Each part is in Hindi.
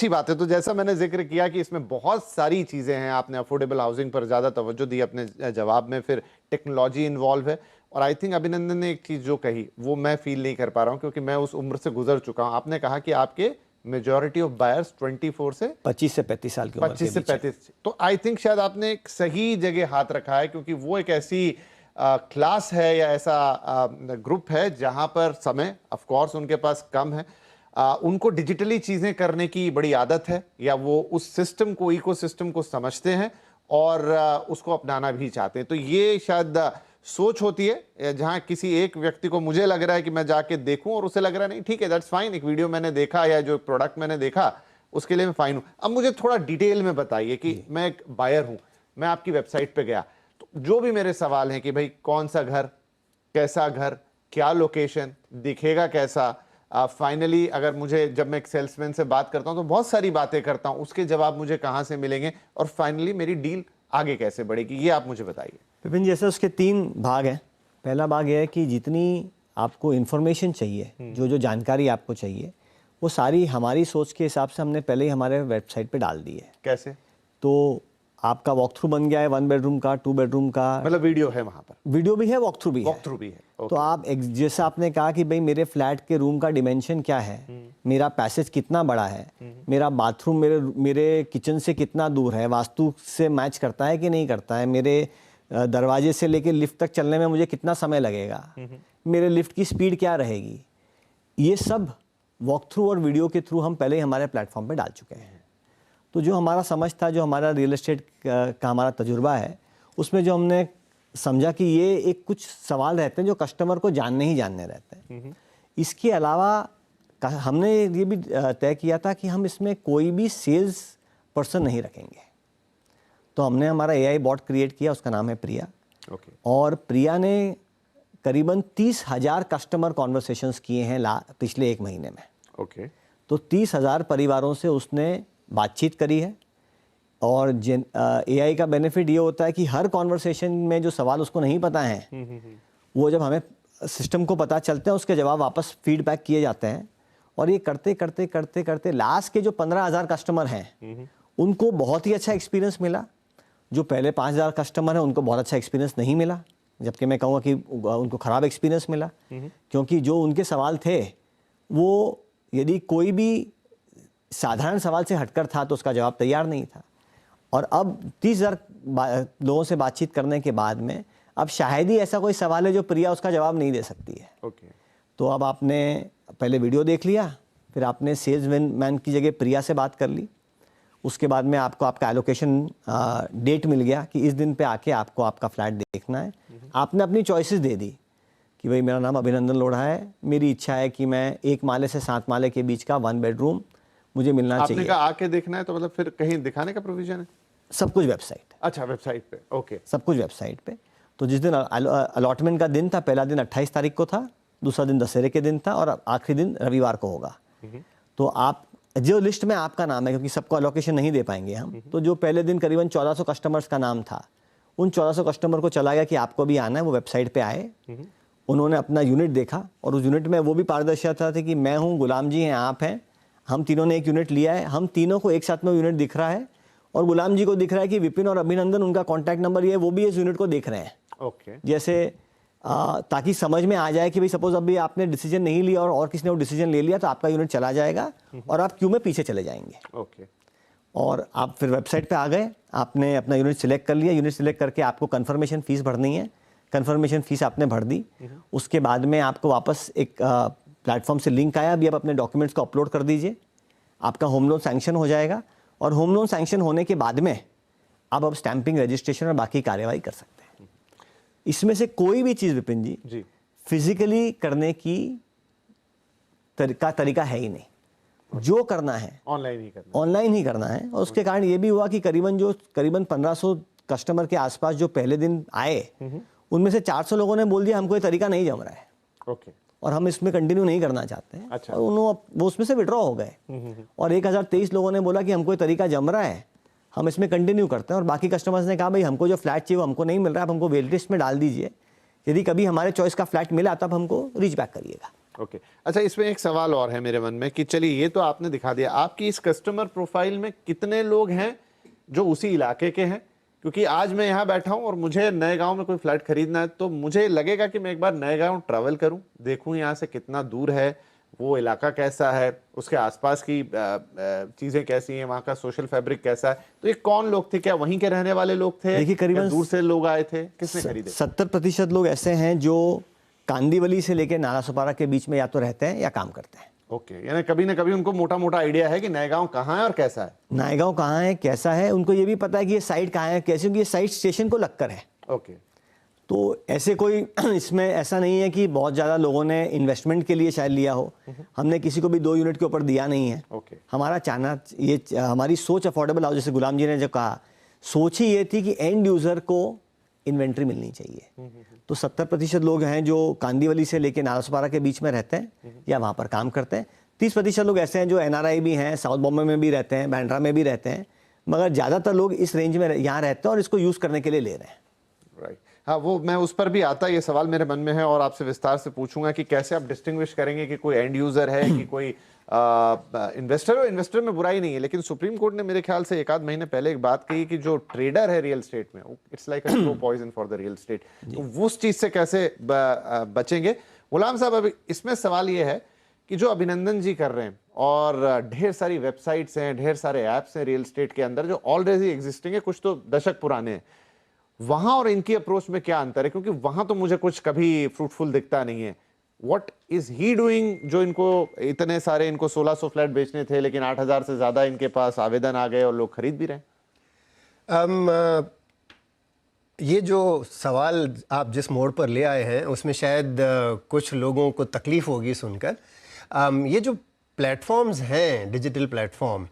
अच्छी बात है। तो जैसा मैंने जिक्र किया कि इसमें बहुत सारी चीज़ें हैं, आपने अफोर्डेबल हाउसिंग पर ज़्यादा तवज्जो दी अपने जवाब में, फिर टेक्नोलॉजी इन्वॉल्व है, और आई थिंक अभिनंदन ने एक चीज़ जो कही वो मैं फील नहीं कर पा रहा हूँ, क्योंकि मैं उस उम्र से गुजर चुका हूँ। आपने कहा कि आपके मेजॉरिटी ऑफ बायर्स 24 से 25 से 35 साल की उम्र के 25 से बीच है। 35, तो आई थिंक शायद आपने एक सही जगह हाथ रखा है, क्योंकि वो एक ऐसी क्लास है या ऐसा ग्रुप है जहां पर समय ऑफ कोर्स उनके पास कम है, उनको डिजिटली चीजें करने की बड़ी आदत है, या वो उस सिस्टम को, इकोसिस्टम को समझते हैं और उसको अपनाना भी चाहते हैं। तो ये शायद सोच होती है जहां किसी एक व्यक्ति को मुझे लग रहा है कि मैं जाके देखूं और उसे लग रहा है नहीं ठीक है, दैट्स फाइन, एक वीडियो मैंने देखा या जो प्रोडक्ट मैंने देखा उसके लिए मैं फाइन हूं। अब मुझे थोड़ा डिटेल में बताइए कि मैं एक बायर हूं, मैं आपकी वेबसाइट पे गया, तो जो भी मेरे सवाल हैं कि भाई कौन सा घर, कैसा घर, क्या लोकेशन, दिखेगा कैसा, फाइनली अगर मुझे, जब मैं एक सेल्समैन से बात करता हूं तो बहुत सारी बातें करता हूं, उसके जवाब मुझे कहां से मिलेंगे, और फाइनली मेरी डील आगे कैसे बढ़ेगी, ये आप मुझे बताइए। विपिन, जैसे उसके 3 भाग हैं। पहला भाग यह है कि जितनी आपको इन्फॉर्मेशन चाहिए, जो जानकारी आपको चाहिए, वो सारी हमारी सोच के हिसाब से हमने पहले ही हमारे वेबसाइट पे डाल दी है। कैसे? तो आपका वॉक थ्रू बन गया है 1 बेडरूम का, 2 बेडरूम का, मतलब वीडियो है वहां पर? वीडियो भी है, वॉक थ्रू भी है। वॉक थ्रू भी है। तो आप जैसा आपने कहा कि भाई मेरे फ्लैट के रूम का डिमेंशन क्या है, मेरा पैसेज कितना बड़ा है, मेरा बाथरूम मेरे किचन से कितना दूर है, वास्तु से मैच करता है कि नहीं करता है, मेरे दरवाजे से लेकर लिफ्ट तक चलने में मुझे कितना समय लगेगा, मेरे लिफ्ट की स्पीड क्या रहेगी, ये सब वॉक थ्रू और वीडियो के थ्रू हम पहले ही हमारे प्लेटफॉर्म पे डाल चुके हैं। तो जो हमारा समझ था, जो हमारा रियल एस्टेट का हमारा तजुर्बा है, उसमें जो हमने समझा कि ये एक कुछ सवाल रहते हैं जो कस्टमर को जानने ही जानने रहते हैं। इसके अलावा हमने ये भी तय किया था कि हम इसमें कोई भी सेल्स पर्सन नहीं रखेंगे। तो हमने हमारा AI बॉट क्रिएट किया, उसका नाम है प्रिया। और प्रिया ने करीबन 30,000 कस्टमर कॉन्वर्सेशंस किए हैं पिछले 1 महीने में। तो 30,000 परिवारों से उसने बातचीत करी है। और AI का बेनिफिट ये होता है कि हर कॉन्वर्सेशन में जो सवाल उसको नहीं पता है, वो जब हमें सिस्टम को पता चलते हैं, उसके जवाब वापस फीडबैक किए जाते हैं। और ये करते करते करते करते लास्ट के जो 15,000 कस्टमर हैं, उनको बहुत ही अच्छा एक्सपीरियंस मिला। जो पहले 5,000 कस्टमर हैं, उनको बहुत अच्छा एक्सपीरियंस नहीं मिला, जबकि मैं कहूँगा कि उनको ख़राब एक्सपीरियंस मिला, क्योंकि जो उनके सवाल थे वो यदि कोई भी साधारण सवाल से हटकर था तो उसका जवाब तैयार नहीं था। और अब 30,000 लोगों से बातचीत करने के बाद में अब शायद ही ऐसा कोई सवाल है जो प्रिया उसका जवाब नहीं दे सकती है। तो अब आपने पहले वीडियो देख लिया, फिर आपने सेल्स मैन की जगह प्रिया से बात कर ली, उसके बाद में आपको आपका एलोकेशन डेट मिल गया कि इस दिन पे आके आपको आपका फ्लैट देखना है। आपने अपनी चॉइसेस दे दी कि भाई मेरा नाम अभिनंदन लोढ़ा है, मेरी इच्छा है कि मैं 1 माले से 7 माले के बीच का 1 बेडरूम मुझे मिलना चाहिए। आपने कहा आके देखना है, तो मतलब फिर कहीं दिखाने का प्रोविजन है? सब कुछ वेबसाइट। अच्छा, वेबसाइट पे। ओके, सब कुछ वेबसाइट पे। तो जिस दिन अलॉटमेंट का दिन था, पहला दिन 28 तारीख को था, दूसरा दिन दशहरे के दिन था, और आखिरी दिन रविवार को होगा। तो आप जो लिस्ट में आपका नाम है, क्योंकि सबको अलोकेशन नहीं दे पाएंगे हम, तो जो पहले दिन करीबन 1400 कस्टमर्स का नाम था, उन 1400 कस्टमर को चला गया कि आपको भी आना है। वो वेबसाइट पे आए, उन्होंने अपना यूनिट देखा, और उस यूनिट में वो भी पारदर्शिता थी कि मैं हूँ, गुलाम जी हैं, आप हैं, हम तीनों ने एक यूनिट लिया है, हम तीनों को एक साथ में यूनिट दिख रहा है, और गुलाम जी को दिख रहा है कि विपिन और अभिनंदन, उनका कॉन्टैक्ट नंबर ये है, वो भी इस यूनिट को देख रहे हैं। जैसे ताकि समझ में आ जाए कि भाई सपोज अभी आपने डिसीजन नहीं लिया और किसी ने वो डिसीजन ले लिया, तो आपका यूनिट चला जाएगा और आप क्यू में पीछे चले जाएंगे। और आप फिर वेबसाइट पे आ गए, आपने अपना यूनिट सिलेक्ट कर लिया, यूनिट सिलेक्ट करके आपको कन्फर्मेशन फीस भरनी है, कन्फर्मेशन फीस आपने भर दी। उसके बाद में आपको वापस एक प्लेटफॉर्म से लिंक आया, अभी आप अपने डॉक्यूमेंट्स को अपलोड कर दीजिए, आपका होम लोन सैंक्शन हो जाएगा। और होम लोन सैंक्शन होने के बाद में अब स्टैंपिंग, रजिस्ट्रेशन और बाकी कार्यवाही कर सकते हैं। इसमें से कोई भी चीज़ विपिन जी फिजिकली करने की तरीका है ही नहीं। जो करना है ऑनलाइन ही करना है। और उसके कारण ये भी हुआ कि करीबन 1500 कस्टमर के आसपास जो पहले दिन आए, उनमें से 400 लोगों ने बोल दिया हमको ये तरीका नहीं जम रहा है, और हम इसमें कंटिन्यू नहीं करना चाहते हैं। अच्छा। और वो उसमें से विड्रॉ हो गए। और 1023 लोगों ने बोला कि हमको ये तरीका जम रहा है, हम इसमें कंटिन्यू करते हैं। और बाकी कस्टमर्स ने कहा भाई हमको जो फ्लैट चाहिए वो हमको नहीं मिल रहा है, आप हमको वेट लिस्ट में डाल दीजिए, यदि कभी हमारे चॉइस का फ्लैट मिला तब हमको रीच बैक करिएगा। ओके अच्छा, इसमें एक सवाल और है मेरे मन में कि चलिए ये तो आपने दिखा दिया, आपकी इस कस्टमर प्रोफाइल में कितने लोग हैं जो उसी इलाके के हैं? क्योंकि आज मैं यहाँ बैठा हूँ और मुझे नए गांव में कोई फ्लैट खरीदना है, तो मुझे लगेगा कि मैं एक बार नए गांव ट्रैवल करूँ, देखूँ यहाँ से कितना दूर है, वो इलाका कैसा है, उसके आसपास की चीज़ें कैसी हैं, वहाँ का सोशल फैब्रिक कैसा है। तो ये कौन लोग थे? क्या वहीं के रहने वाले लोग थे? देखिए, करीबन दूर से लोग आए थे? किसने खरीदे? 70% लोग ऐसे हैं जो कांदीवली से लेकर नालासोपारा के बीच में या तो रहते हैं या काम करते हैं। ओके, यानी कभी ना कभी उनको मोटा मोटा आइडिया है कि नएगांव कहाँ है और कैसा है। नएगांव कहाँ है, कैसा है, उनको ये भी पता है कि ये साइट कहाँ है, कैसे, क्योंकि ये साइट स्टेशन को लगकर है। ओके, तो ऐसे कोई इसमें ऐसा नहीं है कि बहुत ज़्यादा लोगों ने इन्वेस्टमेंट के लिए शायद लिया हो। हमने किसी को भी 2 यूनिट के ऊपर दिया नहीं है। ओके, हमारा चाहना ये, हमारी सोच अफोर्डेबल हाउस, जैसे गुलाम जी ने जो कहा, सोच ही ये थी कि एंड यूज़र को इन्वेंट्री मिलनी चाहिए। तो 70% लोग हैं जो कांदीवली से लेकर नालासोपारा के बीच में रहते हैं या वहाँ पर काम करते हैं। 30% लोग ऐसे हैं जो NRI भी हैं, साउथ बॉम्बे में भी रहते हैं, बांद्रा में भी रहते हैं, मगर ज़्यादातर लोग इस रेंज में यहाँ रहते हैं और इसको यूज़ करने के लिए ले रहे हैं। राइट, हाँ, वो मैं उस पर भी आता, ये सवाल मेरे मन में है और आपसे विस्तार से पूछूंगा कि कैसे आप डिस्टिंग्विश करेंगे कि कोई एंड यूजर है कि कोई इन्वेस्टर हो। इन्वेस्टर में बुराई नहीं है, लेकिन सुप्रीम कोर्ट ने मेरे ख्याल से 1 आध महीने पहले एक बात कही कि जो ट्रेडर है रियल स्टेट में, it's like a slow poison for the real estate. तो वो उस चीज से कैसे बचेंगे? गुलाम साहब, अभी इसमें सवाल ये है कि जो अभिनंदन जी कर रहे हैं और ढेर सारी वेबसाइट्स हैं, ढेर सारे ऐप्स हैं रियल स्टेट के अंदर जो ऑलरेडी एग्जिस्टिंग है, कुछ तो दशक पुराने हैं, वहां और इनकी अप्रोच में क्या अंतर है? क्योंकि वहां तो मुझे कुछ कभी फ्रूटफुल दिखता नहीं है। व्हाट इज ही डूइंग जो इनको इतने सारे, इनको 1600 फ्लैट बेचने थे लेकिन 8000 से ज्यादा इनके पास आवेदन आ गए और लोग खरीद भी रहे हैं? ये जो सवाल आप जिस मोड़ पर ले आए हैं उसमें शायद कुछ लोगों को तकलीफ होगी सुनकर। ये जो प्लेटफॉर्म्स हैं, डिजिटल प्लेटफॉर्म,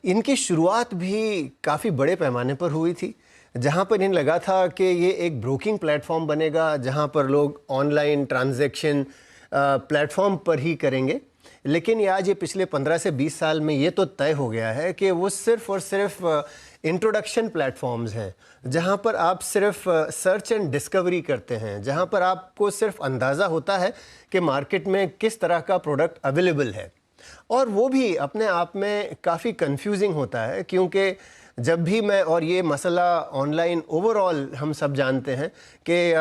इनकी शुरुआत भी काफ़ी बड़े पैमाने पर हुई थी, जहाँ पर इन्हें लगा था कि ये एक ब्रोकिंग प्लेटफॉर्म बनेगा जहाँ पर लोग ऑनलाइन ट्रांजैक्शन प्लेटफॉर्म पर ही करेंगे। लेकिन ये आज, ये पिछले 15 से 20 साल में ये तो तय हो गया है कि वो सिर्फ और सिर्फ इंट्रोडक्शन प्लेटफॉर्म्स हैं, जहाँ पर आप सिर्फ सर्च एंड डिस्कवरी करते हैं, जहाँ पर आपको सिर्फ अंदाज़ा होता है कि मार्केट में किस तरह का प्रोडक्ट अवेलेबल है। और वो भी अपने आप में काफ़ी कंफ्यूजिंग होता है, क्योंकि जब भी मैं, और ये मसला ऑनलाइन ओवरऑल हम सब जानते हैं कि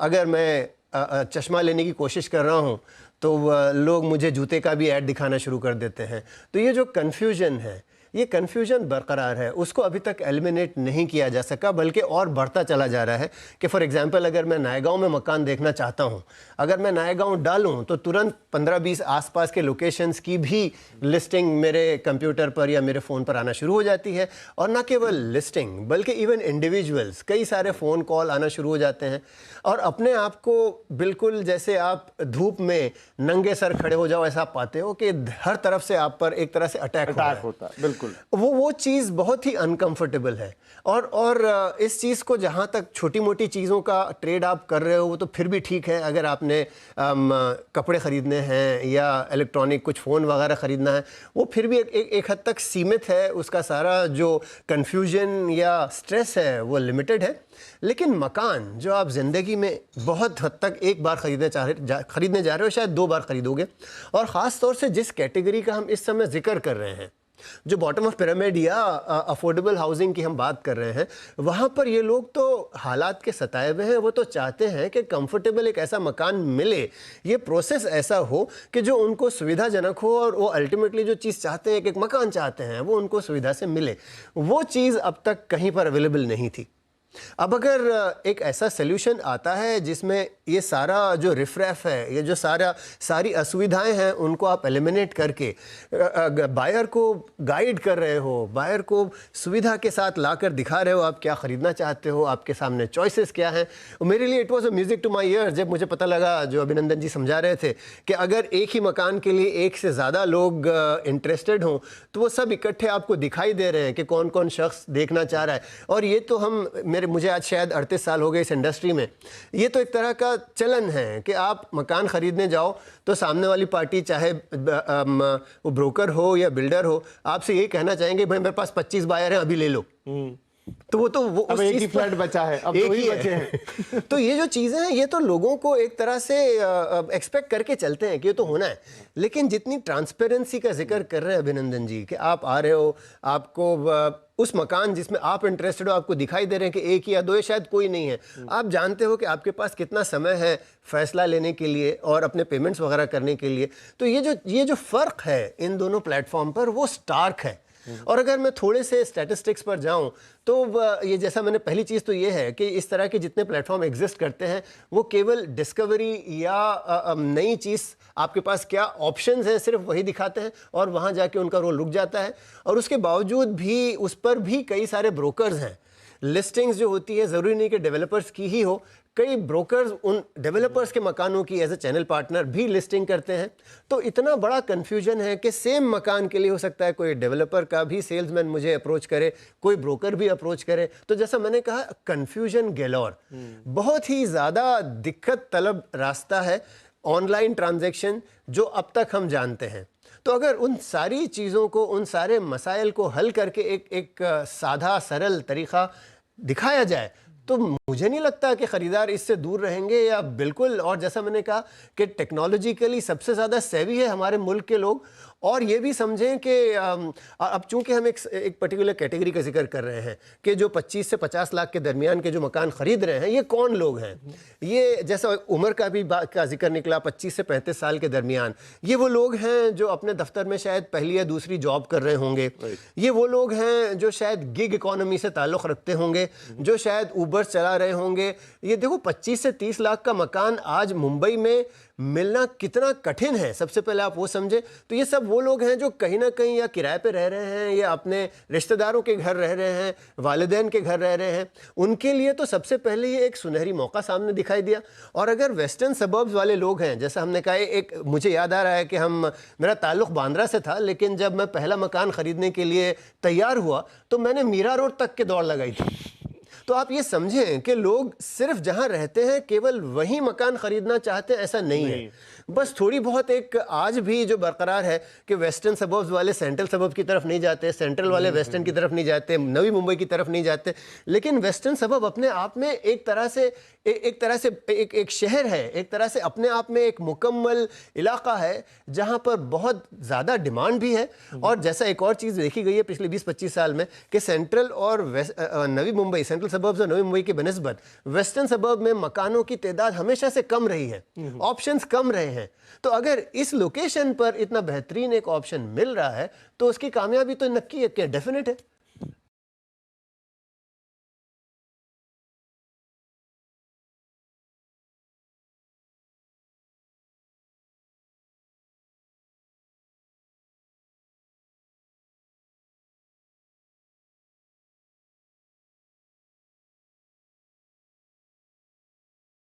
अगर मैं चश्मा लेने की कोशिश कर रहा हूँ तो लोग मुझे जूते का भी ऐड दिखाना शुरू कर देते हैं। तो ये जो कन्फ्यूजन है, ये कन्फ्यूजन बरकरार है, उसको अभी तक एलिमिनेट नहीं किया जा सका, बल्कि और बढ़ता चला जा रहा है। कि फॉर एग्जांपल, अगर मैं नायगांव में मकान देखना चाहता हूं, अगर मैं नायगांव डालूं तो तुरंत 15-20 आसपास के लोकेशंस की भी लिस्टिंग मेरे कंप्यूटर पर या मेरे फ़ोन पर आना शुरू हो जाती है। और ना केवल लिस्टिंग, बल्कि इवन इंडिविजुअल्स, कई सारे फ़ोन कॉल आना शुरू हो जाते हैं। और अपने आप को बिल्कुल जैसे आप धूप में नंगे सर खड़े हो जाओ ऐसा पाते हो कि हर तरफ से आप पर एक तरह से अटैक होता है। बिल्कुल, वो चीज़ बहुत ही अनकंफर्टेबल है। और इस चीज़ को, जहाँ तक छोटी मोटी चीज़ों का ट्रेड आप कर रहे हो वो तो फिर भी ठीक है, अगर आपने कपड़े ख़रीदने हैं या इलेक्ट्रॉनिक कुछ फ़ोन वगैरह ख़रीदना है, वो फिर भी एक हद तक सीमित है, उसका सारा जो कन्फ्यूजन या स्ट्रेस है वो लिमिटेड है। लेकिन मकान जो आप ज़िंदगी में बहुत हद तक एक बार खरीदने जा रहे हो, शायद 2 बार खरीदोगे, और ख़ास तौर से जिस कैटेगरी का हम इस समय जिक्र कर रहे हैं, जो बॉटम ऑफ पिरामिड या अफोर्डेबल हाउसिंग की हम बात कर रहे हैं, वहाँ पर ये लोग तो हालात के सताए हुए हैं। वो तो चाहते हैं कि कंफर्टेबल एक ऐसा मकान मिले, ये प्रोसेस ऐसा हो कि जो उनको सुविधाजनक हो, और वो अल्टीमेटली जो चीज़ चाहते हैं, कि एक मकान चाहते हैं, वो उनको सुविधा से मिले। वो चीज़ अब तक कहीं पर अवेलेबल नहीं थी। अब अगर एक ऐसा सल्यूशन आता है जिसमें ये सारा जो रिफ्रेफ है, ये जो सारी असुविधाएं हैं, उनको आप एलिमिनेट करके बायर को गाइड कर रहे हो, बायर को सुविधा के साथ लाकर दिखा रहे हो आप क्या ख़रीदना चाहते हो, आपके सामने चॉइसेस क्या हैं। मेरे लिए it was a music to my ear जब मुझे पता लगा, जो अभिनंदन जी समझा रहे थे, कि अगर एक ही मकान के लिए एक से ज़्यादा लोग इंटरेस्टेड हों तो वो सब इकट्ठे आपको दिखाई दे रहे हैं कि कौन कौन शख्स देखना चाह रहा है। और ये तो मुझे आज शायद 38 साल हो गए इस इंडस्ट्री में, ये तो एक तरह का चलन है कि आप मकान ख़रीदने जाओ तो सामने वाली पार्टी, चाहे वो ब्रोकर हो या बिल्डर हो, आपसे ये कहना चाहेंगे भाई मेरे पास 25 बायर हैं, अभी ले लो। तो वो अब उस एक ही चीज़ फ्लैट बचा है, अब एक दो ही ही बचे है। हैं। तो ये जो चीज़ें हैं ये तो लोगों को एक तरह से एक्सपेक्ट करके चलते हैं कि ये तो होना है, लेकिन जितनी ट्रांसपेरेंसी का जिक्र कर रहे हैं अभिनंदन जी कि आप आ रहे हो, आपको उस मकान जिसमें आप इंटरेस्टेड हो आपको दिखाई दे रहे हैं कि एक या दो है, शायद कोई नहीं है, आप जानते हो कि आपके पास कितना समय है फैसला लेने के लिए और अपने पेमेंट्स वगैरह करने के लिए। तो ये जो फ़र्क है इन दोनों प्लेटफॉर्म पर वो स्टार्क है। और अगर मैं थोड़े से स्टैटिस्टिक्स पर जाऊं तो ये जैसा मैंने पहली चीज़ तो ये है कि इस तरह के जितने प्लेटफॉर्म एग्जिस्ट करते हैं वो केवल डिस्कवरी या नई चीज़ आपके पास क्या ऑप्शंस हैं सिर्फ वही दिखाते हैं और वहाँ जाके उनका रोल रुक जाता है। और उसके बावजूद भी उस पर भी कई सारे ब्रोकर्स हैं। लिस्टिंग्स जो होती है ज़रूरी नहीं कि डेवलपर्स की ही हो, कई ब्रोकर्स उन डेवलपर्स के मकानों की एज ए चैनल पार्टनर भी लिस्टिंग करते हैं। तो इतना बड़ा कन्फ्यूजन है कि सेम मकान के लिए हो सकता है कोई डेवलपर का भी सेल्समैन मुझे अप्रोच करे, कोई ब्रोकर भी अप्रोच करे। तो जैसा मैंने कहा कन्फ्यूजन गैलोर, बहुत ही ज़्यादा दिक्कत तलब रास्ता है ऑनलाइन ट्रांजैक्शन जो अब तक हम जानते हैं। तो अगर उन सारी चीज़ों को, उन सारे मसाइल को हल करके एक सादा सरल तरीक़ा दिखाया जाए तो मुझे नहीं लगता कि ख़रीदार इससे दूर रहेंगे या बिल्कुल। और जैसा मैंने कहा कि टेक्नोलॉजिकली सबसे ज़्यादा सेवी है हमारे मुल्क के लोग, और ये भी समझें कि अब चूंकि हम एक पर्टिकुलर कैटेगरी का जिक्र कर रहे हैं कि जो 25 से 50 लाख के दरमियान के जो मकान ख़रीद रहे हैं ये कौन लोग हैं। ये जैसा उम्र का भी का जिक्र निकला 25 से 35 साल के दरमियान, ये वो लोग हैं जो अपने दफ्तर में शायद पहली या दूसरी जॉब कर रहे होंगे। ये वो लोग हैं जो शायद गिग इकॉनमी से ताल्लुक़ रखते होंगे, जो शायद ऊबर चला रहे होंगे। ये देखो 25 से 30 लाख का मकान आज मुंबई में मिलना कितना कठिन है, सबसे पहले आप वो समझे। तो ये सब वो लोग हैं जो कहीं ना कहीं या किराए पे रह रहे हैं या अपने रिश्तेदारों के घर रह रहे हैं, वालिदैन के घर रह रहे हैं। उनके लिए तो सबसे पहले ये एक सुनहरी मौका सामने दिखाई दिया। और अगर वेस्टर्न सबर्ब्स वाले लोग हैं, जैसा हमने कहा, एक मुझे याद आ रहा है कि मेरा ताल्लुक़ बांद्रा से था, लेकिन जब मैं पहला मकान ख़रीदने के लिए तैयार हुआ तो मैंने मीरा रोड तक के दौड़ लगाई थी। तो आप ये समझें कि लोग सिर्फ जहां रहते हैं केवल वही मकान खरीदना चाहते हैं, ऐसा नहीं है। बस थोड़ी बहुत एक आज भी जो बरकरार है कि वेस्टर्न सबर्ब्स वाले सेंट्रल सबर्ब की तरफ नहीं जाते, सेंट्रल वाले वेस्टर्न की तरफ नहीं जाते, नवी मुंबई की तरफ नहीं जाते। लेकिन वेस्टर्न सबर्ब अपने आप में एक तरह से एक शहर है, एक तरह से अपने आप में एक मुकम्मल इलाका है जहां पर बहुत ज़्यादा डिमांड भी है। और जैसा एक और चीज़ देखी गई है पिछले 20-25 साल में कि सेंट्रल और नवी मुंबई, सेंट्रल सबर्ब्स और नवी मुंबई के बनिस्बत वेस्टर्न सबर्ब में मकानों की तादाद हमेशा से कम रही है, ऑप्शंस कम रहे हैं। तो अगर इस लोकेशन पर इतना बेहतरीन एक ऑप्शन मिल रहा है तो उसकी कामयाबी तो नक्की है, डेफिनेट है।